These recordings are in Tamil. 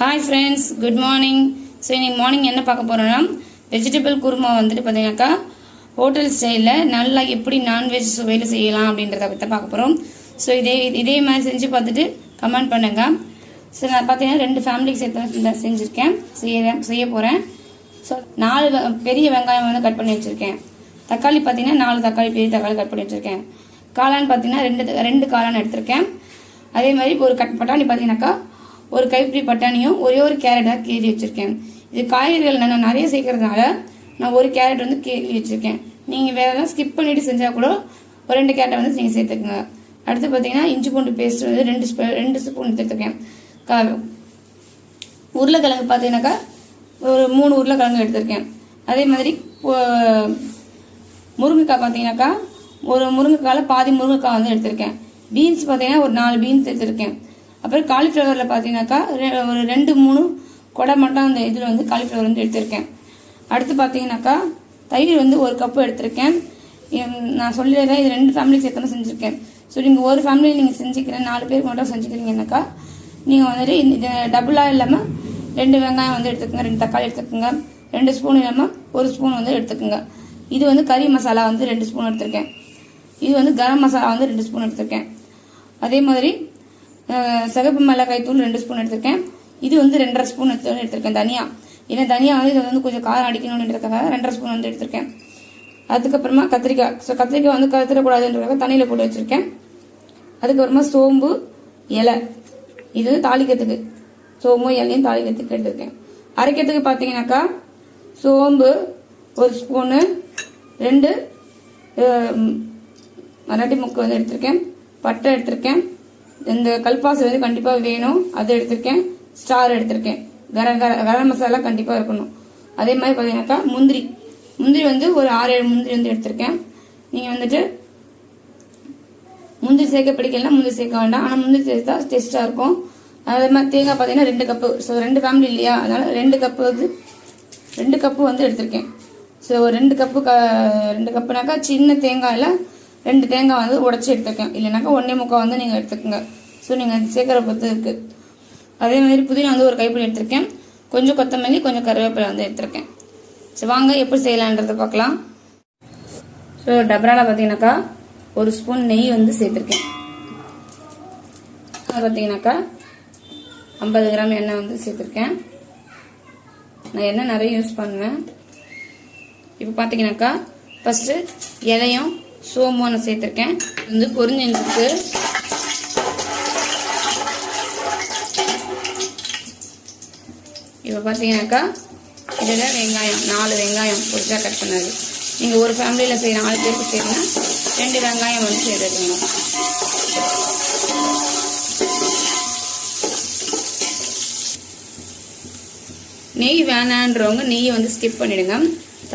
Hi friends, good morning. So இன்றைக்கி மார்னிங் என்ன பார்க்க போகிறோன்னா, வெஜிடபிள் குருமா வந்துட்டு பார்த்தீங்கன்னாக்கா ஹோட்டல் ஸ்டைலில் நல்லா எப்படி நான்வெஜ் சுவையில் செய்யலாம் அப்படின்றத பற்றி பார்க்க போகிறோம். ஸோ இதே மாதிரி செஞ்சு பார்த்துட்டு கமெண்ட் பண்ணுங்கள். ஸோ நான் பார்த்தீங்கன்னா 2 ஃபேமிலிக்கு சேர்த்து செஞ்சுருக்கேன், செய்ய போகிறேன். ஸோ 4 பெரிய வெங்காயம் வந்து கட் பண்ணி வச்சுருக்கேன். தக்காளி பார்த்தீங்கன்னா 4 தக்காளி, பெரிய தக்காளி கட் பண்ணி வச்சுருக்கேன். காளான் பார்த்தீங்கன்னா 2 காளான் எடுத்திருக்கேன். அதே மாதிரி ஒரு பட்டாணி பார்த்தீங்கன்னாக்கா ஒரு கைப்பிடி பட்டாணியும் ஒரே ஒரு கேரட்டாக கீறி வச்சுருக்கேன். இது காய்கறிகள் நான் நிறைய சேர்க்கறதுனால நான் ஒரு கேரட் வந்து கீறி வச்சுருக்கேன். நீங்கள் வேறு எதாவது ஸ்கிப் பண்ணிவிட்டு செஞ்சால் கூட ஒரு 2 கேரட்டை வந்து நீங்கள் சேர்த்துக்குங்க. அடுத்து பார்த்தீங்கன்னா இஞ்சி பூண்டு பேஸ்ட் வந்து 2 ஸ்பூன் எடுத்துருக்கேன். உருளைக்கிழங்கு பார்த்தீங்கன்னாக்கா ஒரு 3 உருளைக்கிழங்கு எடுத்திருக்கேன். அதே மாதிரி முருங்கைக்காய் பார்த்தீங்கன்னாக்கா ஒரு முருங்கைக்காயில் பாதி முருங்கைக்காய் வந்து எடுத்திருக்கேன். பீன்ஸ் பார்த்தீங்கன்னா ஒரு 4 பீன்ஸ் எடுத்திருக்கேன். அப்புறம் காலிஃப்ளவரில் பார்த்தீங்கன்னாக்கா ஒரு 2-3 கொடை மட்டும் அந்த இதில் வந்து காலிஃப்ளவர் வந்து எடுத்திருக்கேன். அடுத்து பார்த்தீங்கன்னாக்கா தயிர் வந்து 1 கப்பு எடுத்திருக்கேன். நான் சொல்லிடுறேன், இது 2 ஃபேமிலிக்கு சேர்த்து செஞ்சுருக்கேன். ஸோ நீங்கள் ஒரு ஃபேமிலியில் நீங்கள் செஞ்சுக்கிறேன் 4 பேருக்கு மட்டும் செஞ்சுக்கிறீங்கன்னாக்கா நீங்கள் வந்துட்டு இது டபுளாக இல்லாமல் 2 வெங்காயம் வந்து எடுத்துக்கோங்க, 2 தக்காளி எடுத்துக்கோங்க, 2 ஸ்பூன் இல்லாமல் 1 ஸ்பூன் வந்து எடுத்துக்கோங்க. இது வந்து கறி மசாலா வந்து 2 ஸ்பூன் எடுத்திருக்கேன். இது வந்து கரம் மசாலா வந்து 2 ஸ்பூன் எடுத்திருக்கேன். அதே மாதிரி சிகப்பு மிளகாய் தூள் 2 ஸ்பூன் எடுத்திருக்கேன். இது வந்து 2.5 ஸ்பூன் எடுத்திருக்கேன் தனியா. ஏன்னா தனியா வந்து இதை வந்து கொஞ்சம் காரம் அடிக்கணும்ன்றதுக்காக 2.5 ஸ்பூன் வந்து எடுத்திருக்கேன். அதுக்கப்புறமா கத்திரிக்காய். ஸோ கத்திரிக்காய் வந்து கத்திரக்கூடாதுன்றதுக்காக தண்ணியில் போட்டு வச்சுருக்கேன். அதுக்கப்புறமா சோம்பு இலை, இது வந்து தாளிக்கிறதுக்கு சோம்பு இலையும் தாளிக்கிறதுக்கு எடுத்திருக்கேன். அரைக்கிறதுக்கு பார்த்தீங்கன்னாக்கா சோம்பு 1 ஸ்பூனு, 2 மராட்டி முக்கு வந்து எடுத்திருக்கேன். பட்டை எடுத்திருக்கேன். இந்த கல்பாசி வந்து கண்டிப்பாக வேணும், அது எடுத்திருக்கேன். ஸ்டார் எடுத்திருக்கேன். கரம் மசாலா கண்டிப்பாக இருக்கணும். அதே மாதிரி பார்த்தீங்கன்னாக்கா முந்திரி வந்து ஒரு 6-7 முந்திரி வந்து எடுத்திருக்கேன். நீங்கள் வந்துட்டு முந்திரி சேர்க்க பிடிக்கலன்னா முந்திரி சேர்க்க வேண்டாம், ஆனால் முந்திரி சேர்த்தா டேஸ்ட்டாக இருக்கும். அதே மாதிரி தேங்காய் பார்த்தீங்கன்னா 2 கப்பு. ஸோ 2 ஃபேமிலி இல்லையா, அதனால 2 கப்பு வந்து எடுத்திருக்கேன். ஸோ 2 கப்புனாக்கா சின்ன தேங்காயில் 2 தேங்காய் வந்து உடச்சி எடுத்துருக்கேன். இல்லைனாக்கா 1.25 வந்து நீங்கள் எடுத்துக்கோங்க. ஸோ நீங்கள் சேர்க்குற பொறுத்து இருக்குது. அதே மாதிரி புதினா வந்து ஒரு கைப்பிடி எடுத்திருக்கேன். கொஞ்சம் கொத்தமல்லி, கொஞ்சம் கருவேப்பிலை வந்து எடுத்திருக்கேன். ஸோ வாங்க எப்படி செய்யலான்றதை பார்க்கலாம். ஸோ டபராவில் பார்த்தீங்கன்னாக்கா 1 ஸ்பூன் நெய் வந்து சேர்த்துருக்கேன். அது பார்த்தீங்கன்னாக்கா 50 கிராம் எண்ணெய் வந்து சேர்த்துருக்கேன். நான் எண்ணெய் நிறைய யூஸ் பண்ணுவேன். இப்போ பார்த்தீங்கன்னாக்கா ஃபஸ்ட்டு இலையும் சோம்பு நான் சேர்த்துருக்கேன். வந்து பொரிஞ்சிருக்கு. இப்போ பார்த்தீங்கன்னாக்கா இதில் வெங்காயம் 4 வெங்காயம் பொரிச்சா கட் பண்ணது. நீங்கள் ஒரு ஃபேமிலியில் செய்ய 4 பேருக்கு செய்யணும்னா 2 வெங்காயம் வந்து சேர்த்துக்கணும். நெய் வேணான்றவங்க நெய்யை வந்து ஸ்கிப் பண்ணிவிடுங்க.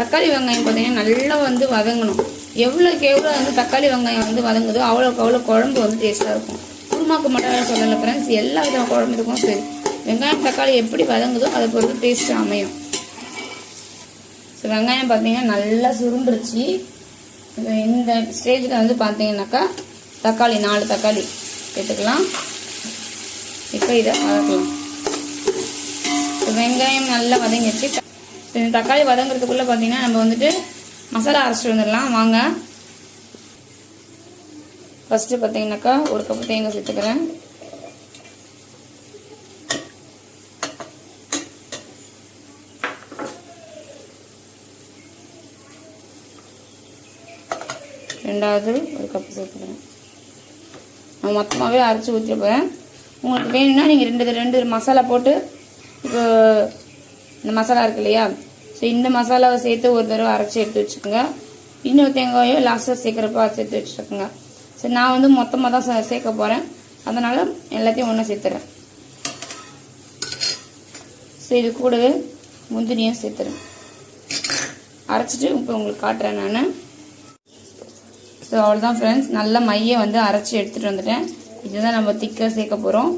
தக்காளி வெங்காயம் பார்த்தீங்கன்னா நல்லா வந்து வதங்கணும். எவ்வளோக்கு எவ்வளோ வந்து தக்காளி வெங்காயம் வந்து வதங்குதோ அவ்வளோக்கு அவ்வளோ குழம்பு வந்து டேஸ்ட்டாக இருக்கும். குருமாக்கு மட்டும் சொல்லலை ஃப்ரெண்ட்ஸ், எல்லா விதமான குழம்புக்கும் சரி வெங்காயம் தக்காளி எப்படி வதங்குதோ அதை பொறுத்து டேஸ்ட்டு அமையும். ஸோ வெங்காயம் பார்த்தீங்கன்னா நல்லா சுருண்டுருச்சு. இந்த ஸ்டேஜில் வந்து பார்த்தீங்கன்னாக்கா தக்காளி 4 தக்காளி எடுத்துக்கலாம். இப்போ இதை வதக்கலாம். வெங்காயம் நல்லா வதங்கிடுச்சு. இந்த தக்காளி வதங்குறதுக்குள்ளே பார்த்தீங்கன்னா நம்ம வந்துட்டு மசாலா அரைச்சிட்டு வந்துடலாம் வாங்க. ஃபஸ்ட்டு பார்த்தீங்கன்னாக்கா 1 கப்பு தேங்காய் சேர்த்துக்கிறேன். ரெண்டாவது 1 கப்பு சேர்த்துக்கிறேன். நான் மொத்தமாகவே அரைச்சி ஊற்றிட போகிறேன். உங்களுக்கு வேணும்னா நீங்கள் 2 மசாலா போட்டு, இப்போ இந்த மசாலா இருக்கு இல்லையா, ஸோ இந்த மசாலாவை சேர்த்து ஒரு தடவை அரைச்சி எடுத்து வச்சுக்கோங்க. இன்னொரு தேங்காயோ லாஸ்ட்டாக சேர்க்குறப்ப சேர்த்து வச்சுக்கோங்க. சரி, நான் வந்து மொத்தமாக தான் சேர்க்க போகிறேன், அதனால் எல்லாத்தையும் ஒன்றா சேர்த்துறேன். ஸோ இது கூடவே முந்திரியும் சேர்த்துறேன். அரைச்சிட்டு இப்போ உங்களுக்கு காட்டுறேன் நான். ஸோ அவ்வளோதான் ஃப்ரெண்ட்ஸ், நல்ல மையை வந்து அரைச்சி எடுத்துகிட்டு வந்துட்டேன். இதுதான் நம்ம திக்காக சேர்க்க போகிறோம்.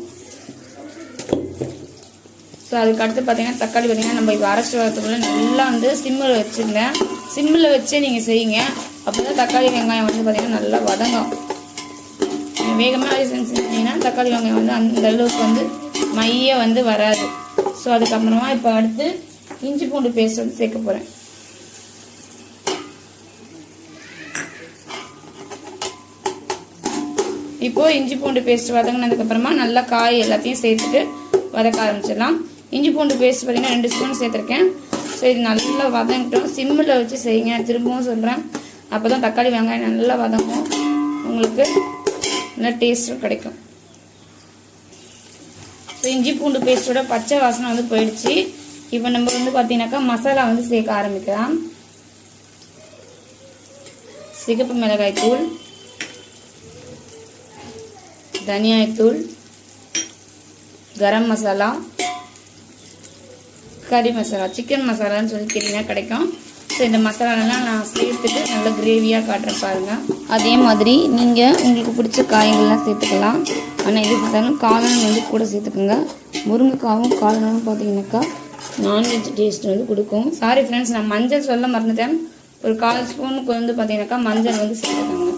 ஸோ அதுக்கு அடுத்து பார்த்தீங்கன்னா தக்காளி பார்த்தீங்கன்னா நம்ம இப்போ அரைச்சி வரதுக்குள்ளே நல்லா வந்து சிம்மில் வச்சுருங்க. சிம்மில் வச்சே நீங்கள் செய்யுங்க. அப்போ தான் தக்காளி வெங்காயம் வந்து பார்த்தீங்கன்னா நல்லா வதங்கும். வேகமாக செஞ்சிங்கன்னா தக்காளி வெங்காயம் வந்து அந்த அளவுக்கு வந்து மைய வந்து வராது. ஸோ அதுக்கப்புறமா இப்போ அடுத்து இஞ்சி பூண்டு பேஸ்ட் வந்து சேர்க்க போகிறேன். இப்போ இஞ்சி பூண்டு பேஸ்ட் வதங்கினதுக்கப்புறமா நல்லா காய் எல்லாத்தையும் சேர்த்துட்டு வதக்க ஆரம்பிச்சிடலாம். இஞ்சி பூண்டு பேஸ்ட் பார்த்தீங்கன்னா 2 ஸ்பூன் சேர்த்துருக்கேன். ஸோ இது நல்லா வதங்கிட்டோம். சிம்மில் வச்சு செய்யுங்க, திரும்பவும் சொல்கிறேன். அப்போ தான் தக்காளி வெங்காயம் நல்லா வதங்கும், உங்களுக்கு நல்லா டேஸ்ட்டும் கிடைக்கும். ஸோ இஞ்சி பூண்டு பேஸ்ட்டோட பச்சை வாசனை வந்து போயிடுச்சு. இப்போ நம்ம வந்து பார்த்தீங்கன்னாக்கா மசாலா வந்து சேர்க்க ஆரம்பிக்கலாம். சிகப்பு மிளகாய் தூள், தனியாய்த்தூள், கரம் மசாலா, கறி மசாலா, சிக்கன் மசாலான்னு சொல்லி கேட்டிங்கன்னா கிடைக்கும். ஸோ இந்த மசாலாலாம் நான் சேர்த்துட்டு நல்லா கிரேவியாக காட்டுறேன் பாருங்கள். அதே மாதிரி நீங்கள் உங்களுக்கு பிடிச்ச காய்கள்லாம் சேர்த்துக்கலாம். ஆனால் இது சேர்த்தாலும் காளான் வந்து கூட சேர்த்துக்கோங்க. முருங்கைக்காவும் காளானும் பார்த்தீங்கன்னாக்கா நான்வெஜ் டேஸ்ட் வந்து கொடுக்கும். சாரி ஃப்ரெண்ட்ஸ், நான் மஞ்சள் சொல்ல மறந்துட்டேன். ஒரு 1/4 ஸ்பூனுக்கு வந்து பார்த்தீங்கன்னாக்கா மஞ்சள் வந்து சேர்த்துக்கோங்க.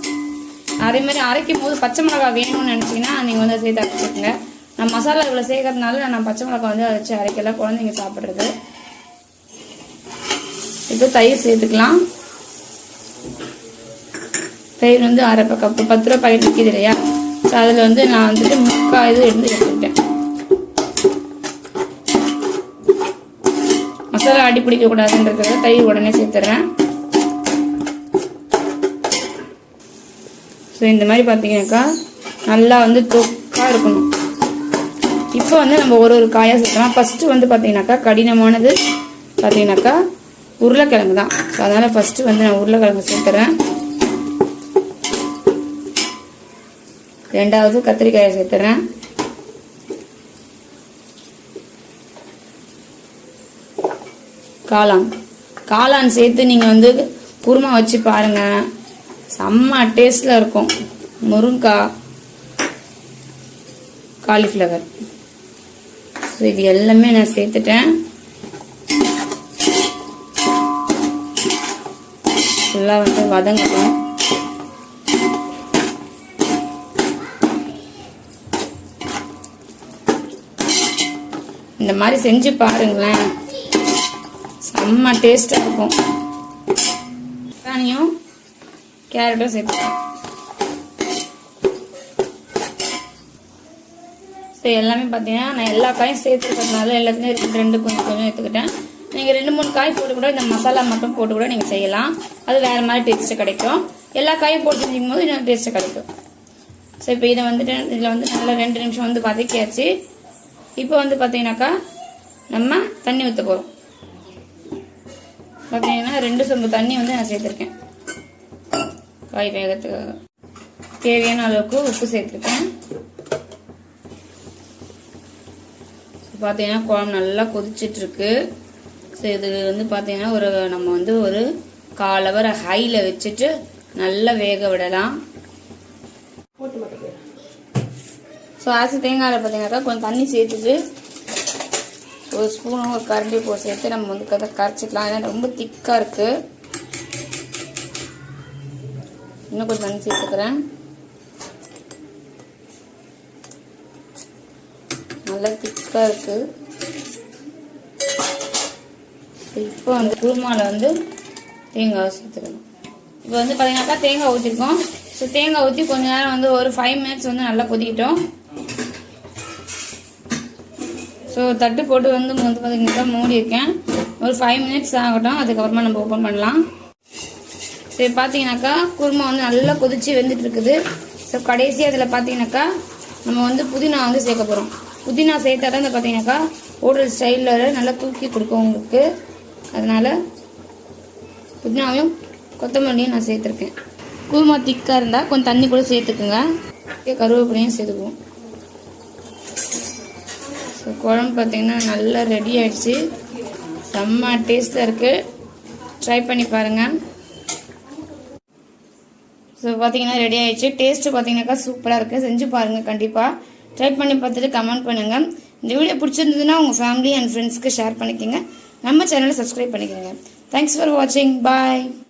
அதே மாதிரி அரைக்கும் போது பச்சை மிளகாய் வேணும்னு நினச்சிங்கன்னா நீங்கள் வந்து சேர்த்து அரைச்சிக்கோங்க. நான் மசாலா இவ்வளோ சேர்க்கறதுனால நான் பச்சை மிளகாய் வந்து அரைச்சி அரைக்கல, குழந்தைங்க சாப்பிட்றது. இப்போ தயிர் சேர்த்துக்கலாம். தயிர் வந்து 1/2 கப்பு, 10 ரூபா பாக்கெட் விற்கிது இல்லையா? ஸோ அதில் வந்து நான் வந்துட்டு 3/4 இது எடுத்துக்கிட்டேன். மசாலா அடி பிடிக்கக்கூடாதுன்றதுக்காக தயிர் உடனே சேர்த்துறேன். ஸோ இந்த மாதிரி பார்த்தீங்கன்னாக்கா நல்லா வந்து தொக்காக இருக்கணும். இப்போ வந்து நம்ம ஒரு காயாக சேர்க்கலாம். ஃபஸ்ட்டு வந்து பார்த்தீங்கன்னாக்கா கடினமானது பார்த்தீங்கன்னாக்கா உருளைக்கிழங்கு தான். ஸோ அதனால் ஃபஸ்ட்டு வந்து நான் உருளைக்கிழங்கு சேர்த்துறேன். ரெண்டாவது கத்திரிக்காயை சேர்த்துறேன். காளான் சேர்த்து நீங்கள் வந்து குருமா வச்சு பாருங்கள், செம்ம டேஸ்டில் இருக்கும். முருங்கைக்காய், காலிஃப்ளவர், ஸோ இது எல்லாமே நான் சேர்த்துட்டேன். ஃபுல்லாக வந்து வதங்கட்டும். இந்த மாதிரி செஞ்சு பாருங்களேன், செம்ம டேஸ்டாக இருக்கும். தானியும் கேரட்டும் சேர்த்துக்கலாம். ஸோ எல்லாமே பார்த்தீங்கன்னா நான் எல்லா காயும் சேர்த்துக்கிறதுனால எல்லாத்துலேயும் 2 கொஞ்சம் கொஞ்சம் எடுத்துக்கிட்டேன். நீங்கள் 2-3 காய் போட்டு கூட இந்த மசாலா மட்டும் போட்டு கூட நீங்கள் செய்யலாம். அது வேறு மாதிரி டேஸ்ட்டு கிடைக்கும். எல்லா காயும் போட்டு செஞ்சுக்கும் போது இன்னும் டேஸ்ட்டு கிடைக்கும். ஸோ இப்போ இதை வந்துட்டு இதில் வந்து நல்லா 2 நிமிஷம் வந்து வதக்கியாச்சு. இப்போ வந்து பார்த்தீங்கன்னாக்கா நம்ம தண்ணி ஊற்ற போகிறோம். பார்த்தீங்கன்னா 2 சொம்பு தண்ணி வந்து நான் சேர்த்துருக்கேன். காய் வேகத்துக்காக தேவையான அளவுக்கு உப்பு சேர்த்துருக்கேன். பார்த்தீங்கன்னா குழம்பு நல்லா கொதிச்சிட்ருக்கு. ஸோ இது வந்து பார்த்தீங்கன்னா நம்ம வந்து ஒரு 1/4 ஹவர் ஹையில் வச்சுட்டு நல்லா வேக விடலாம். ஸோ தேங்காயில் பார்த்தீங்கன்னாக்கா கொஞ்சம் தண்ணி சேர்த்துட்டு ஒரு ஸ்பூனும் ஒரு கரண்டி போட்டு சேர்த்து நம்ம வந்து கரைச்சிக்கலாம். ஏன்னா ரொம்ப திக்காக இருக்குது. இன்னும் கொஞ்சம் தண்ணி சேர்த்துக்கிறேன். நல்லா திக்காக இருக்குது. இப்போ வந்து குருமாவில் வந்து தேங்காய் சேர்த்துக்கணும். இப்போ வந்து பார்த்தீங்கன்னாக்கா தேங்காய் ஊற்றிருக்கோம். ஸோ தேங்காய் ஊற்றி கொஞ்ச நேரம் வந்து ஒரு 5 மினிட்ஸ் வந்து நல்லா கொதிக்கிட்டோம். ஸோ தட்டு போட்டு வந்து பார்த்தீங்கன்னாக்கா மூடி இருக்கேன். ஒரு 5 மினிட்ஸ் ஆகட்டும், அதுக்கப்புறமா நம்ம ஓப்பன் பண்ணலாம். சரி, பார்த்தீங்கன்னாக்கா குருமா வந்து நல்லா கொதிச்சு வெந்துட்டு இருக்குது. ஸோ கடைசி அதில் பார்த்தீங்கன்னாக்கா நம்ம வந்து புதினா வந்து சேர்க்க போகிறோம். புதினா சேர்த்தா தான் இந்த பார்த்தீங்கன்னாக்கா ஹோட்டல் ஸ்டைலில் நல்லா தூக்கி கொடுக்கும் உங்களுக்கு. அதனால் புதினாவையும் கொத்தமல்லியும் நான் சேர்த்துருக்கேன். குருமா திக்காக இருந்தால் கொஞ்சம் தண்ணி கூட சேர்த்துக்குங்க. கருவேப்பிலையும் சேர்த்துக்குவோம். ஸோ குழம்பு பார்த்தீங்கன்னா நல்லா ரெடி ஆகிடுச்சு. செம்ம டேஸ்ட்டாக இருக்குது. ட்ரை பண்ணி பாருங்கள். ஸோ பார்த்தீங்கன்னா ரெடி ஆகிடுச்சு. டேஸ்ட்டு பார்த்தீங்கன்னாக்கா சூப்பராக இருக்குது. செஞ்சு பாருங்கள் கண்டிப்பாக. ட்ரை பண்ணி பார்த்துட்டு கமெண்ட் பண்ணுங்கள். இந்த வீடியோ பிடிச்சிருந்ததுன்னா உங்கள் ஃபேமிலி அண்ட் ஃப்ரெண்ட்ஸ்க்கு ஷேர் பண்ணிக்கோங்க. நம்ம சேனலை சப்ஸ்கிரைப் பண்ணிக்கோங்க. தேங்க்ஸ் ஃபார் வாட்சிங். பாய்.